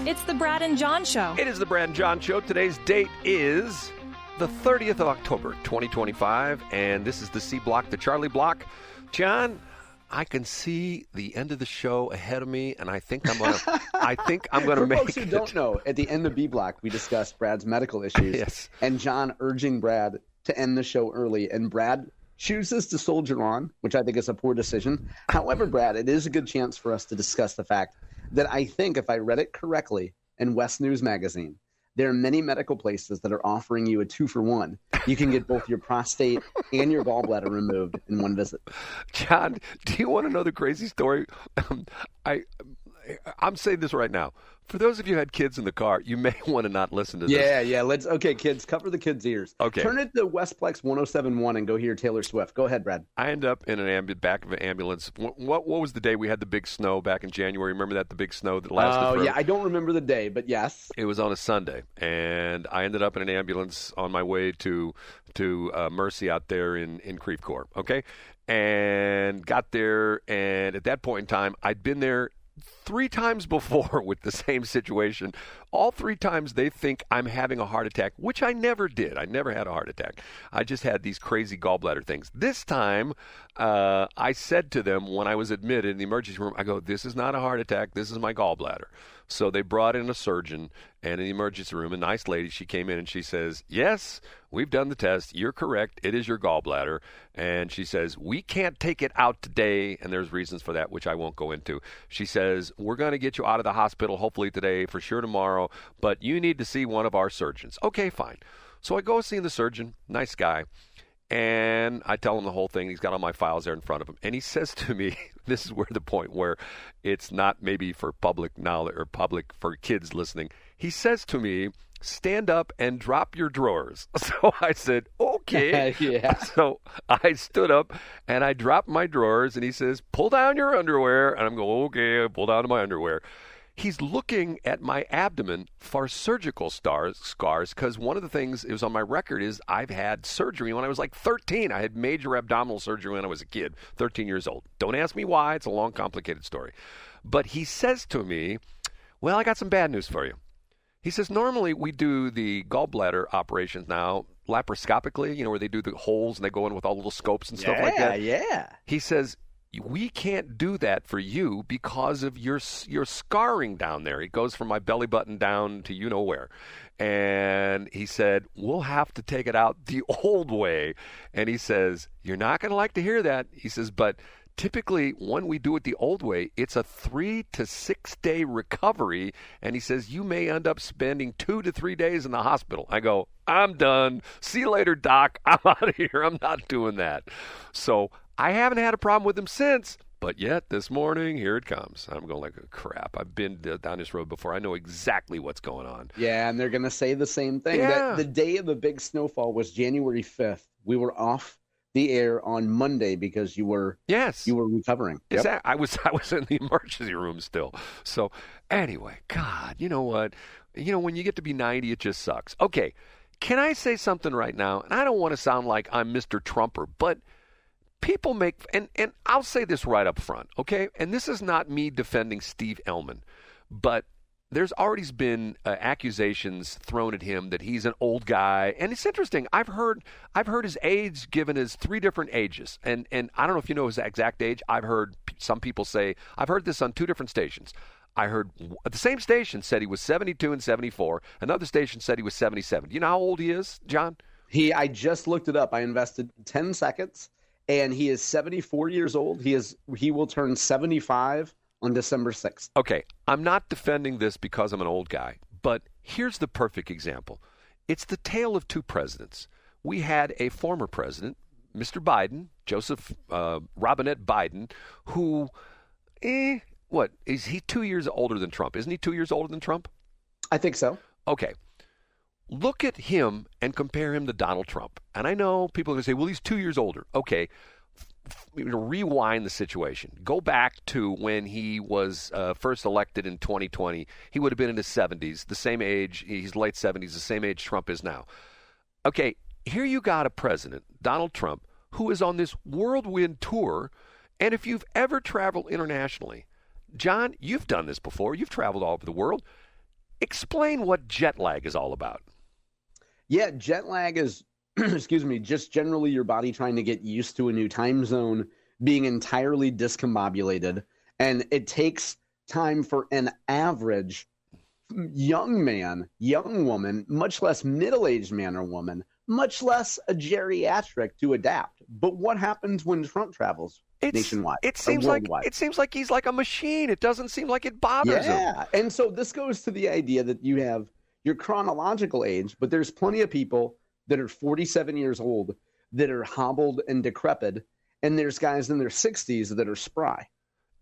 It's the Brad and John Show. It is the Brad and John Show. Today's date is the 30th of October, 2025, and this is the C Block, the Charlie Block. John, I can see the end of the show ahead of me, and I think I'm gonna. For make folks who don't know, at the end of B Block, we discussed Brad's medical issues. Yes. And John urging Brad to end the show early, and Brad chooses to soldier on, which I think is a poor decision. However, Brad, it is a good chance for us to discuss the fact that I think, if I read it correctly in West News Magazine, there are many medical places that are offering you a 2-for-1. You can get both your prostate and your gallbladder removed in one visit. John, do you want to know the crazy story? I'm saying this right now. For those of you who had kids in the car, you may want to not listen to this. Yeah. Okay, kids, cover the kids' ears. Okay. Turn it to Westplex 107.1 and go hear Taylor Swift. Go ahead, Brad. I end up in back of an ambulance. What was the day we had the big snow back in January? Remember that, the big snow that lasted forever? Yeah, I don't remember the day, but yes. It was on a Sunday, and I ended up in an ambulance on my way to Mercy out there in Creve Coeur, okay? And got there, and at that point in time, I'd been there 3 times before with the same situation. All 3 times they think I'm having a heart attack, which I never did. I never had a heart attack. I just had these crazy gallbladder things. This time, I said to them when I was admitted in the emergency room, I go, this is not a heart attack. This is my gallbladder. So they brought in a surgeon, and in the emergency room, a nice lady, she came in and she says, yes, we've done the test. You're correct. It is your gallbladder. And she says, we can't take it out today, and there's reasons for that, which I won't go into. She says, we're going to get you out of the hospital hopefully today, for sure tomorrow, but you need to see one of our surgeons. Okay, fine. So I go see the surgeon, nice guy, and I tell him the whole thing. He's got all my files there in front of him. And he says to me, this is where the point where it's not maybe for public knowledge or public for kids listening. He says to me, stand up and drop your drawers. So I said, okay. Yeah. So I stood up and I dropped my drawers, and he says, pull down your underwear. And I'm going, okay, I pull down my underwear. He's looking at my abdomen for surgical scars, because one of the things it was on my record is I've had surgery when I was like 13. I had major abdominal surgery when I was a kid, 13 years old. Don't ask me why. It's a long, complicated story. But he says to me, well, I got some bad news for you. He says, normally we do the gallbladder operations now laparoscopically, where they do the holes and they go in with all little scopes and stuff like that. Yeah. He says, we can't do that for you because of your scarring down there. It goes from my belly button down to where. And he said, we'll have to take it out the old way. And he says, you're not going to like to hear that. He says, but typically when we do it the old way, it's a 3 to 6 day recovery. And he says, you may end up spending 2 to 3 days in the hospital. I go, I'm done. See you later, doc. I'm out of here. I'm not doing that. So I haven't had a problem with him since, but yet this morning, here it comes. I'm going like, crap. I've been down this road before. I know exactly what's going on. Yeah, and they're going to say the same thing. Yeah. The day of the big snowfall was January 5th. We were off the air on Monday because you were recovering. Yep. Exactly. I was in the emergency room still. So anyway, God, you know what? When you get to be 90, it just sucks. Okay, can I say something right now? And I don't want to sound like I'm Mr. Trumper, but people make, and I'll say this right up front, okay? And this is not me defending Steve Ehlmann, but there's already been accusations thrown at him that he's an old guy. And it's interesting. I've heard his age given as 3 different ages. And I don't know if you know his exact age. I've heard some people say, I've heard this on 2 different stations. I heard the same station said he was 72 and 74. Another station said he was 77. Do you know how old he is, John? I just looked it up. I invested 10 seconds. And he is 74 years old. He will turn 75 on December 6th. Okay, I'm not defending this because I'm an old guy, but here's the perfect example. It's the tale of 2 presidents. We had a former president, Mr. Biden, Joseph Robinette Biden, who, what, is he 2 years older than Trump? Isn't he 2 years older than Trump? I think so. Okay. Look at him and compare him to Donald Trump. And I know people are going to say, well, he's 2 years older. Okay, rewind the situation. Go back to when he was first elected in 2020. He would have been in his 70s, the same age. He's late 70s, the same age Trump is now. Okay, here you got a president, Donald Trump, who is on this whirlwind tour. And if you've ever traveled internationally, John, you've done this before. You've traveled all over the world. Explain what jet lag is all about. Yeah, jet lag is, excuse me, just generally your body trying to get used to a new time zone, being entirely discombobulated. And it takes time for an average young man, young woman, much less middle-aged man or woman, much less a geriatric to adapt. But what happens when Trump travels nationwide? It seems like he's like a machine. It doesn't seem like it bothers him. Yeah, and so this goes to the idea that you have your chronological age, but there's plenty of people that are 47 years old that are hobbled and decrepit, and there's guys in their 60s that are spry.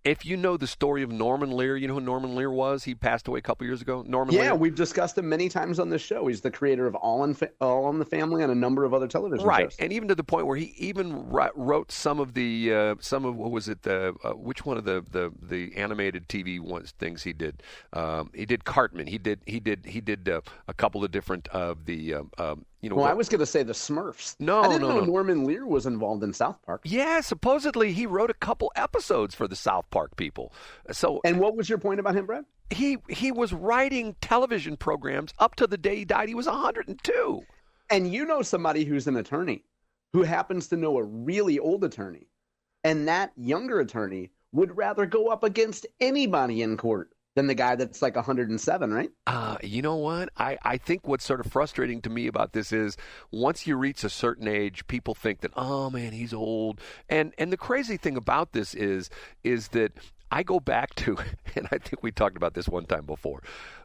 If you know the story of Norman Lear, you know who Norman Lear was? He passed away a couple years ago. Norman Lear. Yeah, we've discussed him many times on this show. He's the creator of All in the Family and a number of other television shows. Right, and even to the point where he even wrote some of what was it? Which one of the animated TV things he did? He did Cartman. He did a couple of different of the. I was going to say the Smurfs. No, I didn't know Norman Lear was involved in South Park. Yeah, supposedly he wrote a couple episodes for the South Park people. So, and what was your point about him, Brad? He was writing television programs up to the day he died. He was 102. And you know somebody who's an attorney who happens to know a really old attorney, and that younger attorney would rather go up against anybody in court than the guy that's like 107, right? You know what? I think what's sort of frustrating to me about this is once you reach a certain age, people think that, oh man, he's old. And the crazy thing about this is that I go back to, and I think we talked about this one time before,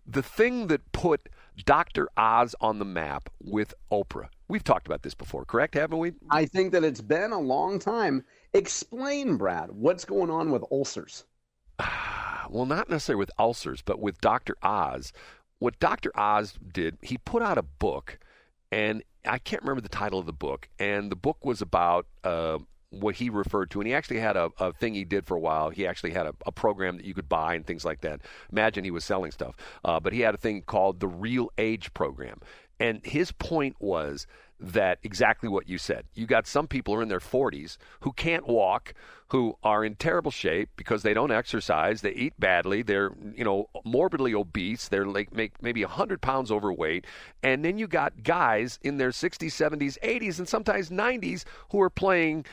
the thing that put Dr. Oz on the map with Oprah. We've talked about this before, correct? Haven't we? I think that it's been a long time. Explain, Brad, what's going on with ulcers? Well, not necessarily with ulcers, but with Dr. Oz. What Dr. Oz did, he put out a book, and I can't remember the title of the book, and the book was about what he referred to, and he actually had a thing he did for a while. He actually had a program that you could buy and things like that. Imagine he was selling stuff. But he had a thing called the Real Age Program. And his point was that exactly what you said. You got some people who are in their 40s who can't walk, who are in terrible shape because they don't exercise, they eat badly, they're morbidly obese, they're like maybe 100 pounds overweight, and then you got guys in their 60s, 70s, 80s, and sometimes 90s who are playing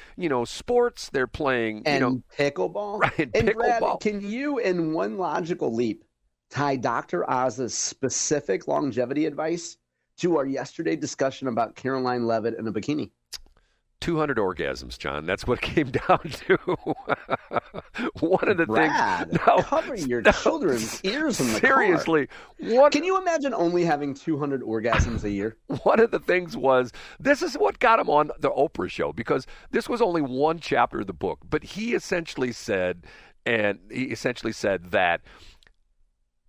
sports. They're playing pickleball. Right, and pickleball. Brad, can you, in one logical leap, tie Dr. Oz's specific longevity advice to our yesterday discussion about Caroline Leavitt in a bikini? 200 orgasms, John. That's what it came down to. One of the Brad, things. Cover your children's ears in the seriously, car. Can you imagine only having 200 orgasms a year? One of the things was, this is what got him on the Oprah show, because this was only one chapter of the book, but he essentially said that.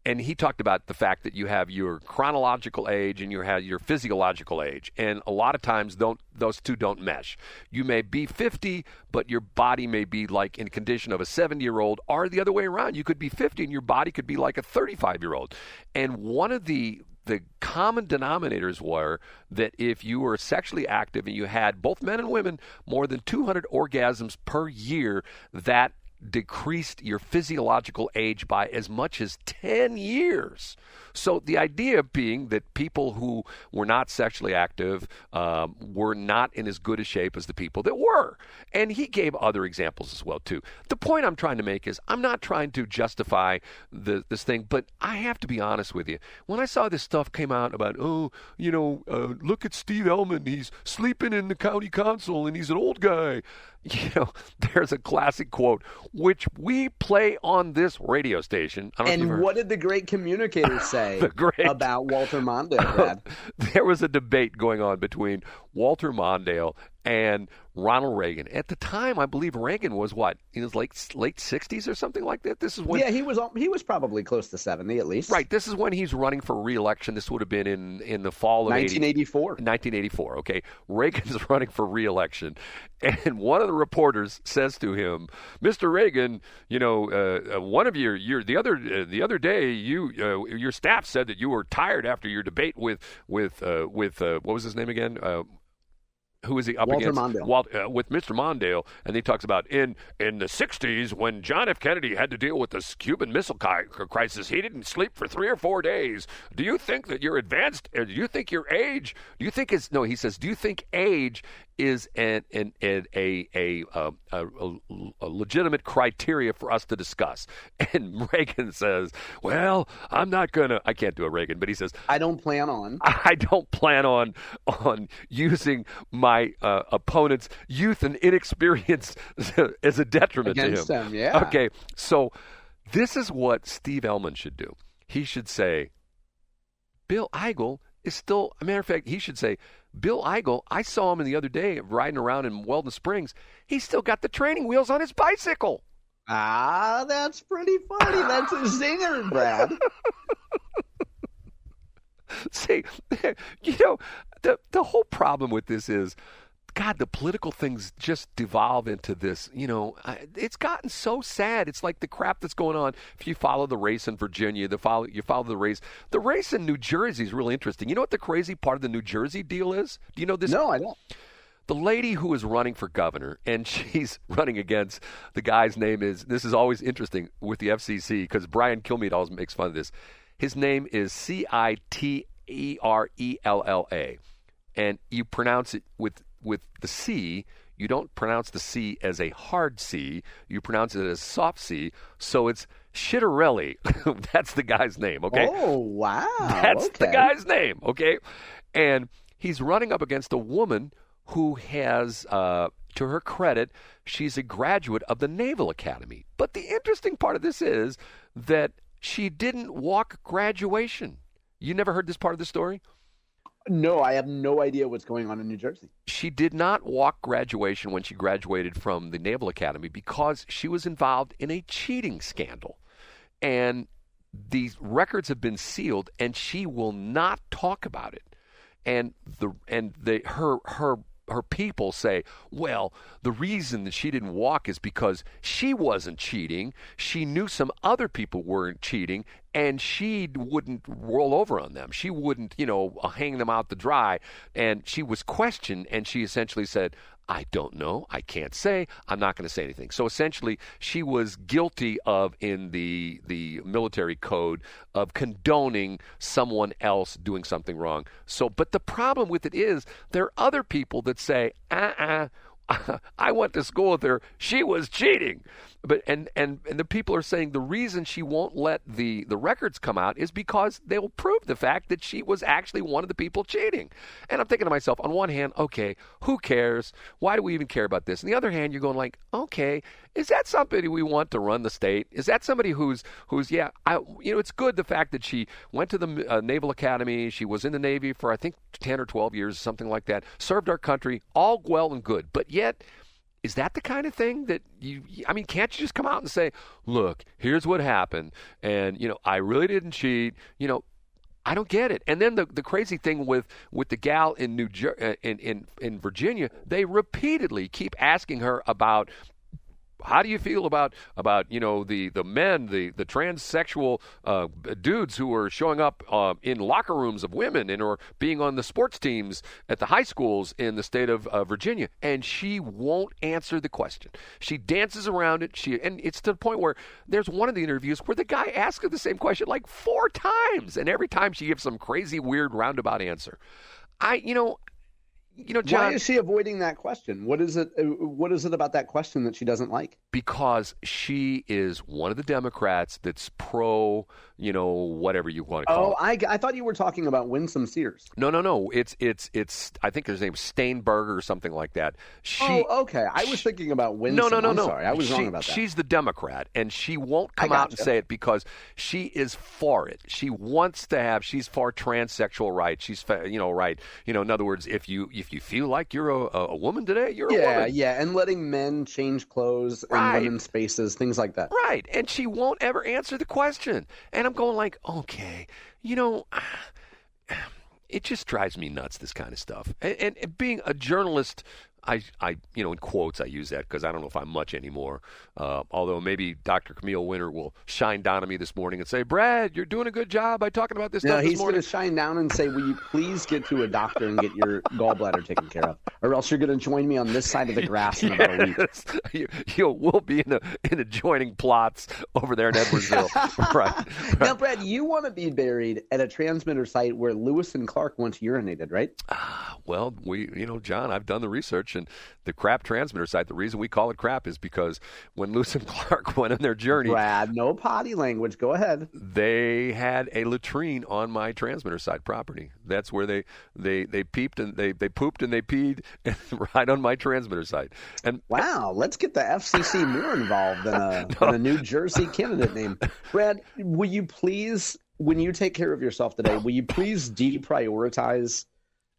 And he talked about the fact that you have your chronological age and you have your physiological age. And a lot of times those two don't mesh. You may be 50, but your body may be like in condition of a 70-year-old, or the other way around. You could be 50 and your body could be like a 35-year-old. And one of the common denominators were that if you were sexually active and you had, both men and women, more than 200 orgasms per year, that decreased your physiological age by as much as 10 years. So the idea being that people who were not sexually active were not in as good a shape as the people that were. And he gave other examples as well, too. The point I'm trying to make is I'm not trying to justify this thing, but I have to be honest with you. When I saw this stuff came out about, look at Steve Ehlmann, he's sleeping in the county council and he's an old guy. There's a classic quote, which we play on this radio station. And what did the great communicator say about Walter Mondale, Brad? There was a debate going on between Walter Mondale and Ronald Reagan. At the time, I believe Reagan was in his late 60s or something like that. This is when he was probably close to 70 at least. Right. This is when he's running for re-election. This would have been in the fall of 1984. 1984. Okay. Reagan's running for re-election, and one of the reporters says to him, "Mr. Reagan, one of the other day your staff said that you were tired after your debate with what was his name again?" Who is he up Walter against? Mondale. With Mr. Mondale, and he talks about in the 60s when John F. Kennedy had to deal with the Cuban Missile Crisis, he didn't sleep for 3 or 4 days. Do you think that you're advanced? Or do you think your age? Do you think it's no? He says, do you think age is a legitimate criteria for us to discuss? And Reagan says, well, I'm not gonna. I can't do a Reagan, but he says, I don't plan on using my opponent's youth and inexperience as a detriment against to him. Them, yeah. Okay, so this is what Steve Ehlmann should do. He should say, Bill Eigel is still, a matter of fact, he should say, Bill Eigel, I saw him the other day riding around in Weldon Springs. He's still got the training wheels on his bicycle. Ah, that's pretty funny. That's a zinger, Brad. See, the whole problem with this is, God, the political things just devolve into this. It's gotten so sad. It's like the crap that's going on. If you follow the race in Virginia, you follow the race. The race in New Jersey is really interesting. You know what the crazy part of the New Jersey deal is? Do you know this? No, I don't. The lady who is running for governor, and she's running against the guy's name is, this is always interesting with the FCC because Brian Kilmeade always makes fun of this. His name is Citerella, and you pronounce it with the C. You don't pronounce the C as a hard C. You pronounce it as soft C. So it's Shitterelli. That's the guy's name, okay? Oh, wow. That's the guy's name, okay? And he's running up against a woman who has, to her credit, she's a graduate of the Naval Academy. But the interesting part of this is that she didn't walk graduation. You never heard this part of the story? No, I have no idea what's going on in New Jersey. She did not walk graduation when she graduated from the Naval Academy because she was involved in a cheating scandal. And these records have been sealed, and she will not talk about it. And her people say, well, the reason that she didn't walk is because she wasn't cheating. She knew some other people weren't cheating, and she wouldn't roll over on them. She wouldn't, hang them out to dry. And she was questioned, and she essentially said, I don't know. I can't say. I'm not going to say anything. So essentially, she was guilty of, in the military code, of condoning someone else doing something wrong. So, but the problem with it is there are other people that say, I went to school with her. She was cheating. But and the people are saying the reason she won't let the records come out is because they will prove the fact that she was actually one of the people cheating. And I'm thinking to myself, on one hand, okay, who cares? Why do we even care about this? On the other hand, you're going like, okay, is that somebody we want to run the state? Is that somebody who's it's good the fact that she went to the Naval Academy. She was in the Navy for, I think, 10 or 12 years, something like that. Served our country, all well and good. But yet, is that the kind of thing that can't you just come out and say, look, here's what happened, and, I really didn't cheat, I don't get it. And then the crazy thing with the gal in in Virginia, they repeatedly keep asking her about, how do you feel about the men, the transsexual dudes who are showing up in locker rooms of women and or being on the sports teams at the high schools in the state of Virginia? And she won't answer the question. She dances around it. And it's to the point where there's one of the interviews where the guy asks her the same question like 4 times, and every time she gives some crazy, weird, roundabout answer. John, why is she avoiding that question? What is it about that question that she doesn't like? Because she is one of the Democrats that's pro, whatever you want to call it. I thought you were talking about Winsome Sears. No. It's I think her name's Steinberger or something like that. Okay. I was thinking about Winsome. No. I'm sorry. I was wrong about that. She's the Democrat, and she won't come out and say it because she is for it. She wants to have. She's for transsexual rights. She's right. In other words, if you feel like you're a woman today, you're a woman. Yeah, and letting men change clothes in women's spaces, things like that. Right, and she won't ever answer the question. And I'm going like, okay, it just drives me nuts, this kind of stuff. And being a journalist, in quotes, I use that because I don't know if I'm much anymore. Although maybe Dr. Camille Winter will shine down on me this morning and say, Brad, you're doing a good job by talking about this stuff this morning. He's going to shine down and say, will you please get to a doctor and get your gallbladder taken care of, or else you're going to join me on this side of the grass in about a week. We'll be in adjoining plots over there in Edwardsville. Right. Now, Brad, you want to be buried at a transmitter site where Lewis and Clark once urinated, right? Well, John, I've done the research, and the crap transmitter site, the reason we call it crap is because when Lewis and Clark went on their journey. Brad, no potty language. Go ahead. They had a latrine on my transmitter site property. That's where they peeped and they pooped and they peed right on my transmitter site. And wow, let's get the FCC more involved than a New Jersey candidate name. Brad, will you please, when you take care of yourself today, will you please deprioritize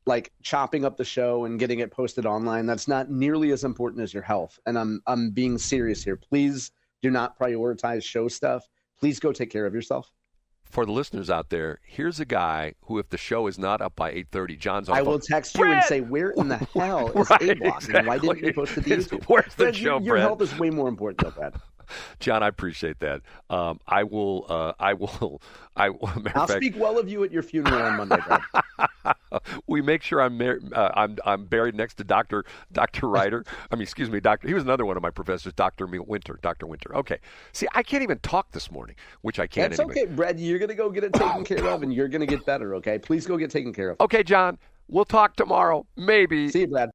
like chopping up the show and getting it posted online? That's not nearly as important as your health. And I'm being serious here. Please do not prioritize show stuff. Please go take care of yourself. For the listeners out there, here's a guy who, if the show is not up by 8:30, John's on. I will text you and say, where in the hell is A-Block? Exactly. And why didn't you post it to YouTube? Where's the show, Brad? Your health is way more important, though, Brad. John, I appreciate that. I will. I'll speak well of you at your funeral on Monday, Brad. We make sure I'm buried next to Dr. Ryder. Doctor. He was another one of my professors, Dr. Winter. Dr. Winter. Okay. See, I can't even talk this morning, which I can't. That's anyway. Okay, Brad. You're gonna go get it taken care of, and you're gonna get better. Okay. Please go get taken care of. Okay, John. We'll talk tomorrow. Maybe. See you, Brad.